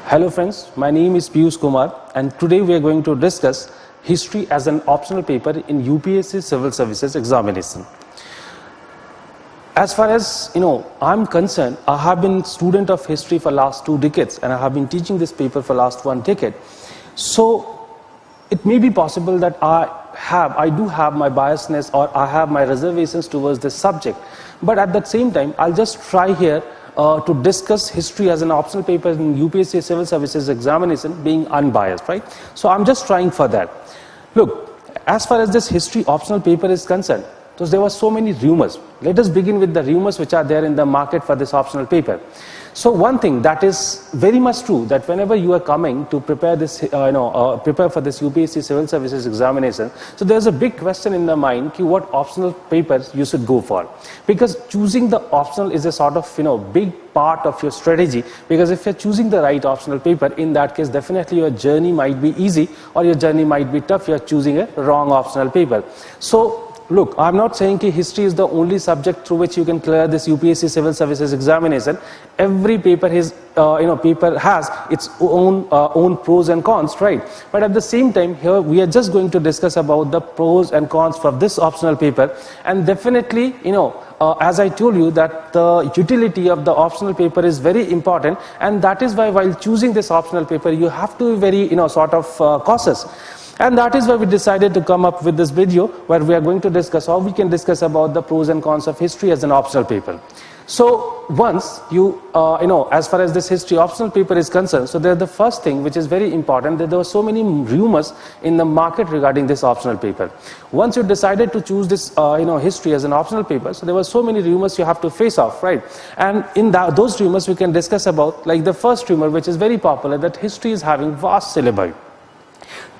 Hello friends, my name is Piyush Kumar and today we are going to discuss history as an optional paper in UPSC Civil Services examination. As far as I'm concerned, I have been student of history for last 2 decades and I have been teaching this paper for last 1 decade. So it may be possible that I do have my biasness or I have my reservations towards this subject. But at the same time, I'll just try here to discuss history as an optional paper in UPSC Civil Services examination being unbiased, right? So I'm just trying for that. Look, as far as this history optional paper is concerned, so there were so many rumors. Let us begin with the rumors which are there in the market for this optional paper. So one thing that is very much true, that whenever you are coming to prepare this, prepare for this UPSC Civil Services examination, so there's a big question in the mind, what optional papers you should go for. Because choosing the optional is a sort of, big part of your strategy. Because if you're choosing the right optional paper, in that case, definitely your journey might be easy or your journey might be tough. You're choosing a wrong optional paper. So look, I'm not saying that history is the only subject through which you can clear this UPSC Civil Services examination. Every paper has its own pros and cons, right? But at the same time, here we are just going to discuss about the pros and cons for this optional paper. And definitely, as I told you, that the utility of the optional paper is very important, and that is why while choosing this optional paper, you have to be very, cautious. And that is why we decided to come up with this video where we are going to discuss how we can discuss about the pros and cons of history as an optional paper. So once you, as far as this history optional paper is concerned, so the first thing which is very important, that there were so many rumors in the market regarding this optional paper. Once you decided to choose this, history as an optional paper, so there were so many rumors you have to face off, right? And in those rumors we can discuss about, like the first rumor which is very popular, that history is having vast syllabi.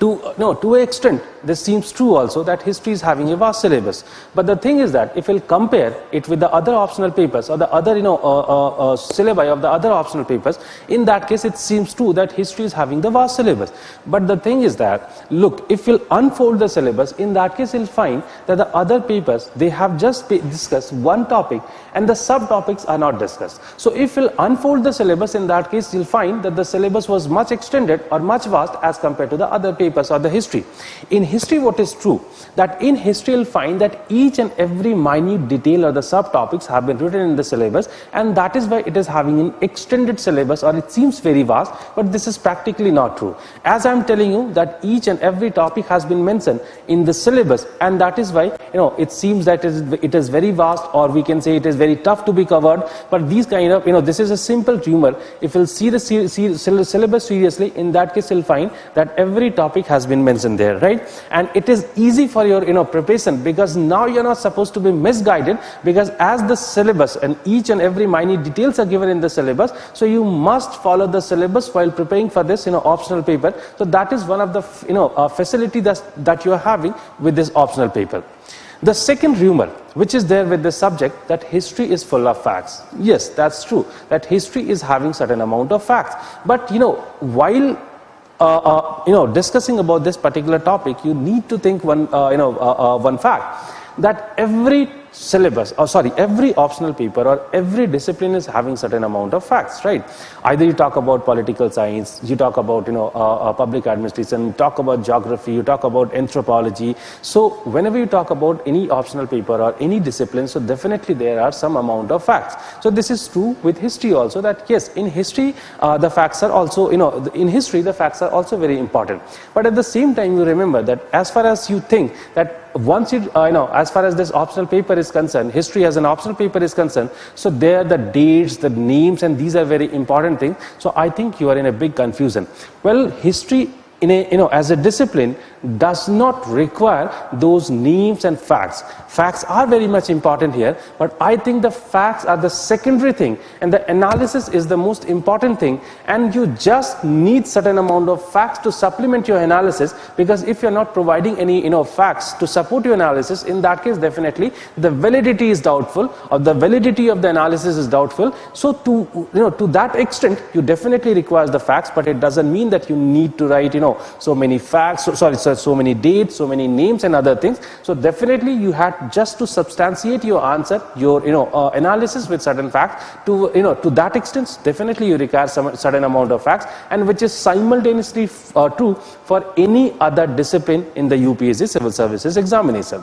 To an extent, this seems true also, that history is having a vast syllabus. But the thing is that if we'll compare it with the other optional papers or the other, syllabi of the other optional papers, in that case, it seems true that history is having the vast syllabus. But the thing is that, look, if we'll unfold the syllabus, in that case, you'll find that the other papers, they have just discussed one topic and the subtopics are not discussed. So if we'll unfold the syllabus, in that case, you'll find that the syllabus was much extended or much vast as compared to the other papers or the history. In history, what is true, that in history you'll find that each and every minute detail or the subtopics have been written in the syllabus, and that is why it is having an extended syllabus, or it seems very vast, but this is practically not true. As I'm telling you that each and every topic has been mentioned in the syllabus, and that is why it seems that it is very vast, or we can say it is very tough to be covered. But these kind of this is a simple rumor. If you'll see the syllabus seriously, in that case you'll find that every topic has been mentioned there, right? And it is easy for your preparation, because now you're not supposed to be misguided, because as the syllabus and each and every minute details are given in the syllabus, so you must follow the syllabus while preparing for this optional paper. So that is one of the facility that you are having with this optional paper. The second rumor which is there with this subject, that history is full of facts. Yes, that's true, that history is having certain amount of facts. But while discussing about this particular topic, you need to think one fact, that every syllabus, every optional paper or every discipline is having certain amount of facts, right? Either you talk about political science, you talk about public administration, you talk about geography, you talk about anthropology. So whenever you talk about any optional paper or any discipline, so definitely there are some amount of facts. So this is true with history also, that yes, in history the facts are also in history the facts are also very important. But at the same time, you remember that as far as you think that once you as far as this optional paper is concerned, history as an optional paper is concerned, so there the dates, the names, and these are very important things. So I think you are in a big confusion. Well, history as a discipline does not require those names and facts. Facts are very much important here, but I think the facts are the secondary thing and the analysis is the most important thing, and you just need certain amount of facts to supplement your analysis, because if you're not providing any facts to support your analysis, in that case definitely the validity is doubtful, or the validity of the analysis is doubtful. So to that extent you definitely require the facts, but it doesn't mean that you need to write so many facts, so many dates, so many names and other things. So definitely you had just to substantiate your answer, your analysis with certain facts. To that extent, definitely you require some certain amount of facts, and which is simultaneously true for any other discipline in the UPSC Civil Services examination.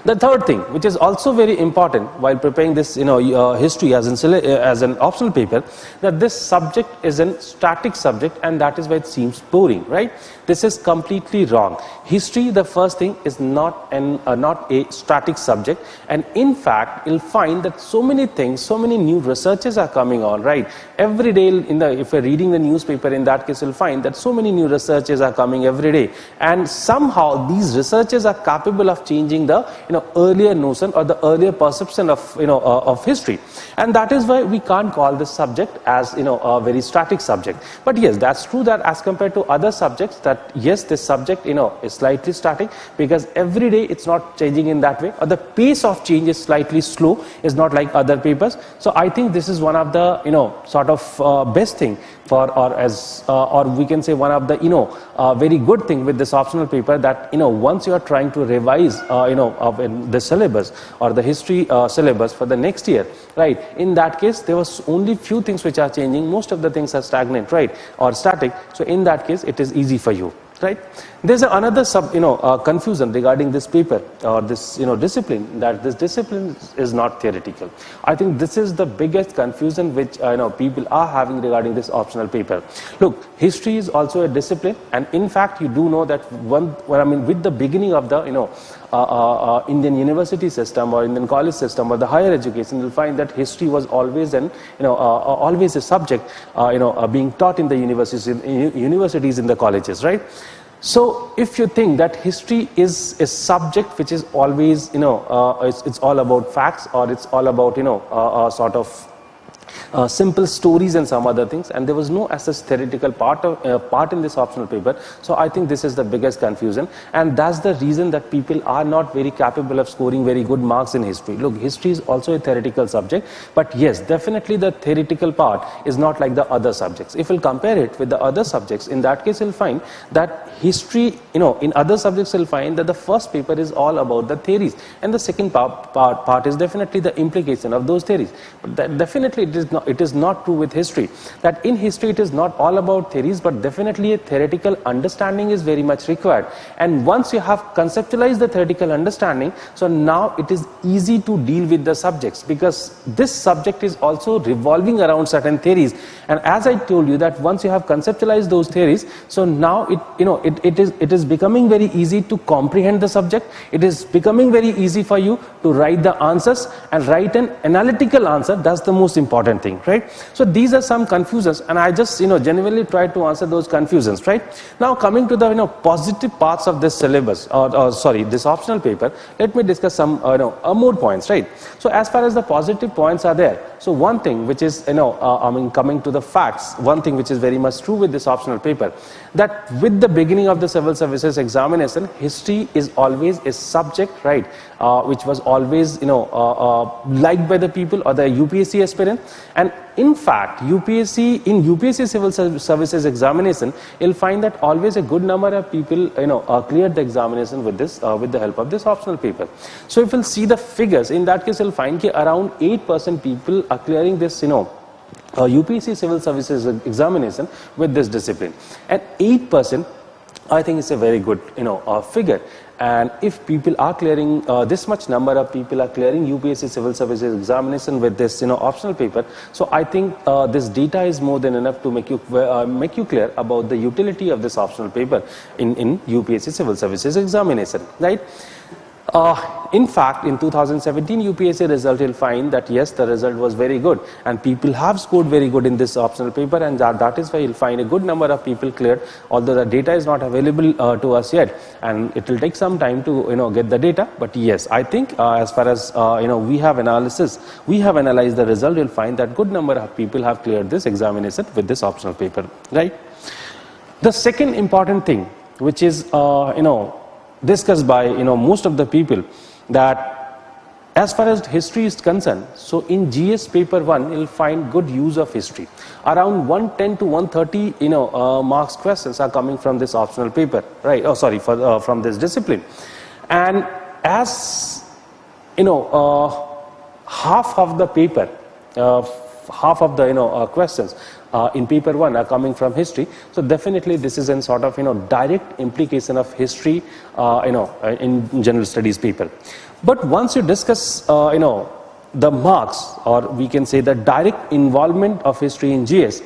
The third thing, which is also very important while preparing this, history as an optional paper, that this subject is a static subject, and that is why it seems boring, right? This is completely wrong. History, the first thing, is not a static subject, and in fact, you'll find that so many things, so many new researches are coming on, right? Every day, if you're reading the newspaper, in that case, you'll find that so many new researches are coming every day, and somehow these researches are capable of changing the earlier notion or the earlier perception of history, and that is why we can't call this subject as a very static subject. But yes, that's true that as compared to other subjects, that yes, this subject is slightly static, because every day it's not changing in that way, or the pace of change is slightly slow, is not like other papers. So I think this is one of the sort of best thing for, or we can say one of the very good thing with this optional paper, that once you are trying to revise the syllabus or the history syllabus for the next year, right, in that case there was only few things which are changing, most of the things are stagnant, right, or static. So in that case it is easy for you, right? There's another confusion regarding this paper or this discipline, that this discipline is not theoretical. I think this is the biggest confusion which people are having regarding this optional paper. Look, history is also a discipline, and in fact you do know that with the beginning of the Indian university system or Indian college system or the higher education, you'll find that history was always always a subject being taught in the universities in the colleges, right? So if you think that history is a subject which is always it's all about facts, or it's all about sort of simple stories and some other things, and there was no as such theoretical part in this optional paper. So I think this is the biggest confusion, and that's the reason that people are not very capable of scoring very good marks in history. Look, history is also a theoretical subject, but yes, definitely the theoretical part is not like the other subjects. If we'll compare it with the other subjects, in that case you'll find that history, in other subjects you'll find that the first paper is all about the theories, and the second part is definitely the implication of those theories. But that definitely it is not true with history, that in history it is not all about theories, but definitely a theoretical understanding is very much required. And once you have conceptualized the theoretical understanding, so now it is easy to deal with the subjects, because this subject is also revolving around certain theories. And as I told you, that once you have conceptualized those theories, so now it is becoming very easy to comprehend the subject. It is becoming very easy for you to write the answers and write an analytical answer. That's the most important thing, right? So these are some confusions, and I just genuinely try to answer those confusions, right? Now coming to the positive parts of this syllabus, this optional paper, let me discuss some more points, right? So as far as the positive points are there, so one thing which is coming to the facts, one thing which is very much true with this optional paper, that with the beginning of the civil services examination, history is always a subject, right, which was always liked by the people or the UPSC aspirant. And in fact, UPSC civil services examination, you'll find that always a good number of people cleared the examination with the help of this optional paper. So if you'll see the figures, in that case you'll find that around 8% people are clearing this UPSC civil services examination with this discipline, and 8% I think it's a very good figure. And if people are clearing, this much number of people are clearing UPSC civil services examination with this optional paper, so I think this data is more than enough to make you clear about the utility of this optional paper in UPSC civil services examination, right? In fact, in 2017 UPSC result, you'll find that yes, the result was very good, and people have scored very good in this optional paper, and that is why you'll find a good number of people cleared, although the data is not available to us yet, and it will take some time to get the data. But yes, I think as far as we have analyzed the result, you'll find that good number of people have cleared this examination with this optional paper, right? The second important thing, which is discussed by most of the people, that as far as history is concerned, so in GS paper 1, you'll find good use of history. Around 110 to 130, marks questions are coming from this optional paper, right? Oh, sorry, from this discipline. And as, half of the paper, half of the, questions in paper 1 are coming from history. So definitely this is a sort of, direct implication of history, in general studies paper. But once you discuss, the marks, or we can say the direct involvement of history in GS,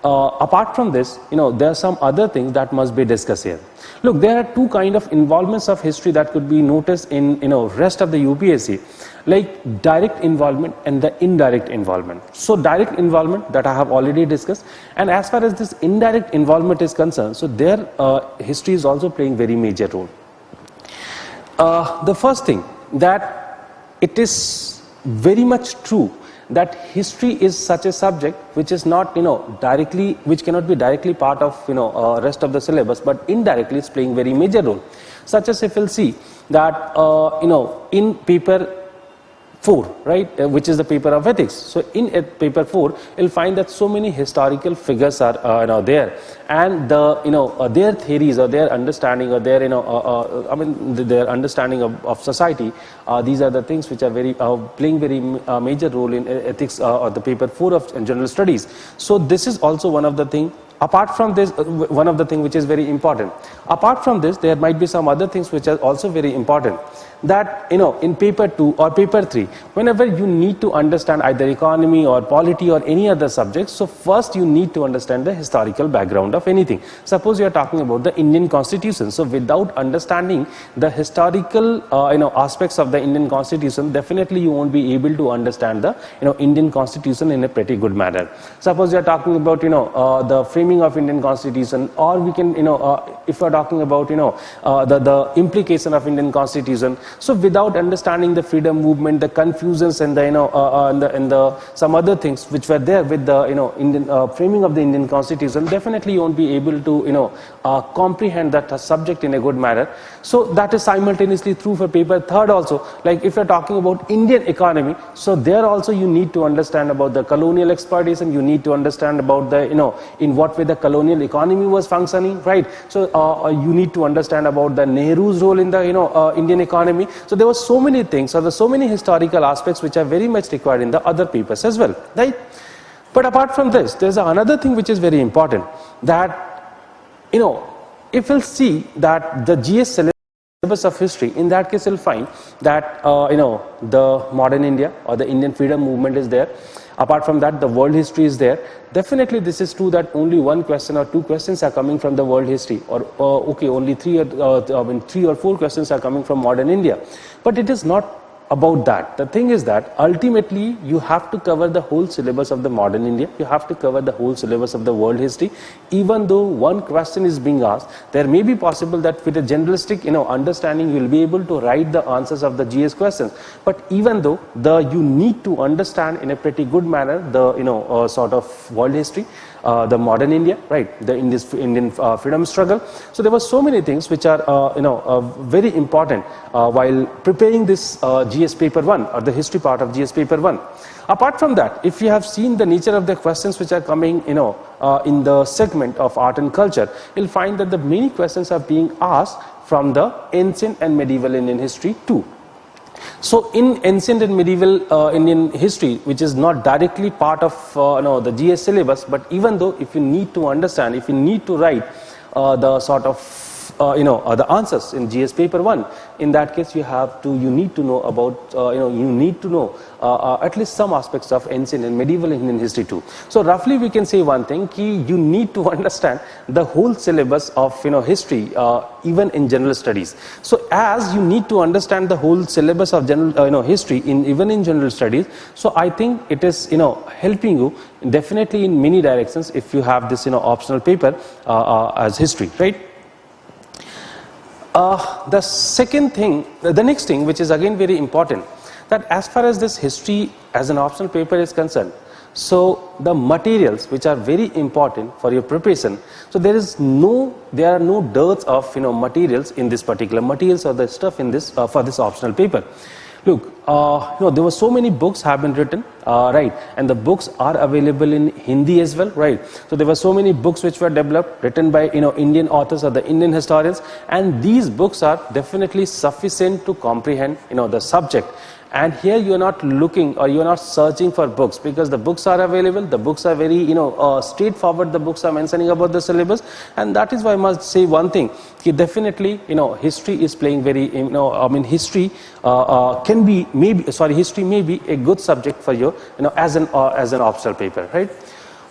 apart from this, there are some other things that must be discussed here. Look, there are two kind of involvements of history that could be noticed in, rest of the UPSC, like direct involvement and the indirect involvement. So direct involvement that I have already discussed, and as far as this indirect involvement is concerned, so there history is also playing very major role. The first thing, that it is very much true that history is such a subject which is not, directly, which cannot be directly part of, rest of the syllabus, but indirectly it's playing very major role. Such as if you'll see that, in paper 4, right, which is the paper of ethics. So in paper 4, you'll find that so many historical figures are there, and the their theories or their understanding or their their understanding of society. These are the things which are very playing very major role in ethics or the paper 4 of general studies. So this is also one of the thing. Apart from this, one of the thing which is very important. Apart from this, there might be some other things which are also very important. That, in paper 2 or paper 3, whenever you need to understand either economy or polity or any other subject, so first you need to understand the historical background of anything. Suppose you are talking about the Indian Constitution. So without understanding the historical, aspects of the Indian Constitution, definitely you won't be able to understand the, Indian Constitution in a pretty good manner. Suppose you are talking about, the framing of Indian Constitution, or we can, if we are talking about, the implication of Indian Constitution. So without understanding the freedom movement, the confusions and the, and the some other things which were there with the, Indian framing of the Indian Constitution, definitely you won't be able to, comprehend that subject in a good manner. So that is simultaneously true for paper 3rd also. Like if you're talking about Indian economy, so there also you need to understand about the colonial exploitation, you need to understand about the, in what way the colonial economy was functioning, right? So you need to understand about the Nehru's role in the, Indian economy. So there were so many things, or there so many historical aspects which are very much required in the other papers as well, right? But apart from this, there's another thing which is very important, that, if you'll see that the GS syllabus of history, in that case you'll find that, the modern India or the Indian freedom movement is there. Apart from that, the world history is there. Definitely this is true that only one question or two questions are coming from the world history, or only 3 or 4 questions are coming from modern India. But it is not about that. The thing is that ultimately you have to cover the whole syllabus of the modern India, you have to cover the whole syllabus of the world history. Even though one question is being asked, there may be possible that with a generalistic understanding you will be able to write the answers of the GS questions. But even though you need to understand in a pretty good manner the sort of world history, the modern India, right, the Indian freedom struggle. So there were so many things which are very important while preparing this GS paper 1 or the history part of GS paper 1. Apart from that, if you have seen the nature of the questions which are coming in the segment of art and culture, you'll find that the many questions are being asked from the ancient and medieval Indian history too. So in ancient and medieval Indian history, which is not directly part of the GS syllabus, but even though if you need to understand, if you need to write the sort of the answers in GS paper 1, in that case you need to know about, you need to know at least some aspects of ancient and medieval Indian history too. So roughly we can say one thing, you need to understand the whole syllabus of history, even in general studies. So as you need to understand the whole syllabus of general history even in general studies, so I think it is helping you definitely in many directions if you have this optional paper as history, right? The second thing, the next thing, which is again very important, that as far as this history as an optional paper is concerned, so the materials which are very important for your preparation, so there are no dearths of materials in this particular materials or the stuff in this for this optional paper. Look, there were so many books have been written, right, and the books are available in Hindi as well, right. So there were so many books which were developed, written by Indian authors or the Indian historians, and these books are definitely sufficient to comprehend the subject. And here you are not looking or you are not searching for books, because the books are available, the books are very straightforward, the books are mentioning about the syllabus. And that is why I must say one thing, definitely history is playing very history can be history may be a good subject for you, as an optional paper, right.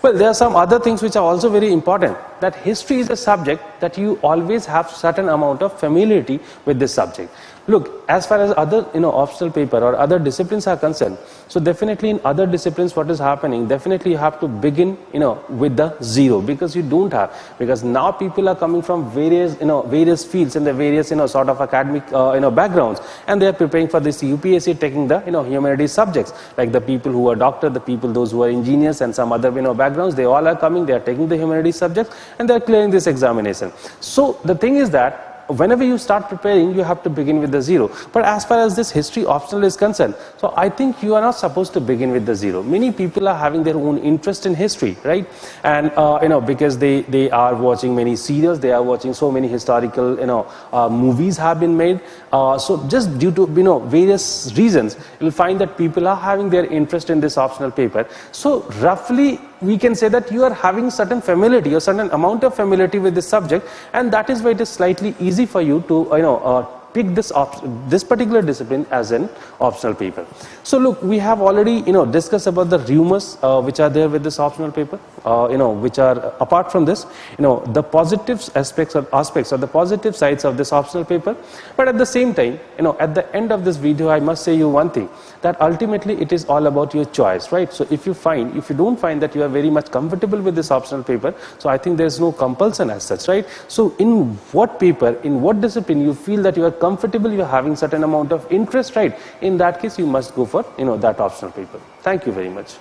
Well, there are some other things which are also very important, that history is a subject that you always have certain amount of familiarity with this subject. Look, as far as other optional paper or other disciplines are concerned, so definitely in other disciplines what is happening, definitely you have to begin with the zero, because you don't have, because now people are coming from various various fields and the various sort of academic backgrounds, and they are preparing for this UPSC, taking the humanities subjects, like the people who are doctor, the people those who are engineers and some other backgrounds, they all are coming, they are taking the humanities subjects and they are clearing this examination. So the thing is that whenever you start preparing, you have to begin with the zero. But as far as this history optional is concerned, so I think you are not supposed to begin with the zero. Many people are having their own interest in history, right? And because they are watching many serials, they are watching so many historical movies have been made. So just due to various reasons, you'll find that people are having their interest in this optional paper. So roughly we can say that you are having certain familiarity or certain amount of familiarity with this subject, and that is why it is slightly easy for you to pick this particular discipline as an optional paper. So look, we have already discussed about the rumors which are there with this optional paper, which are apart from this, the positive aspects or the positive sides of this optional paper. But at the same time, at the end of this video, I must say you one thing, that ultimately it is all about your choice, right? So if you don't find that you are very much comfortable with this optional paper, so I think there is no compulsion as such, right? So in what paper, in what discipline you feel that you are comfortable, you are having certain amount of interest, right? In that case, you must go for that optional paper. Thank you very much.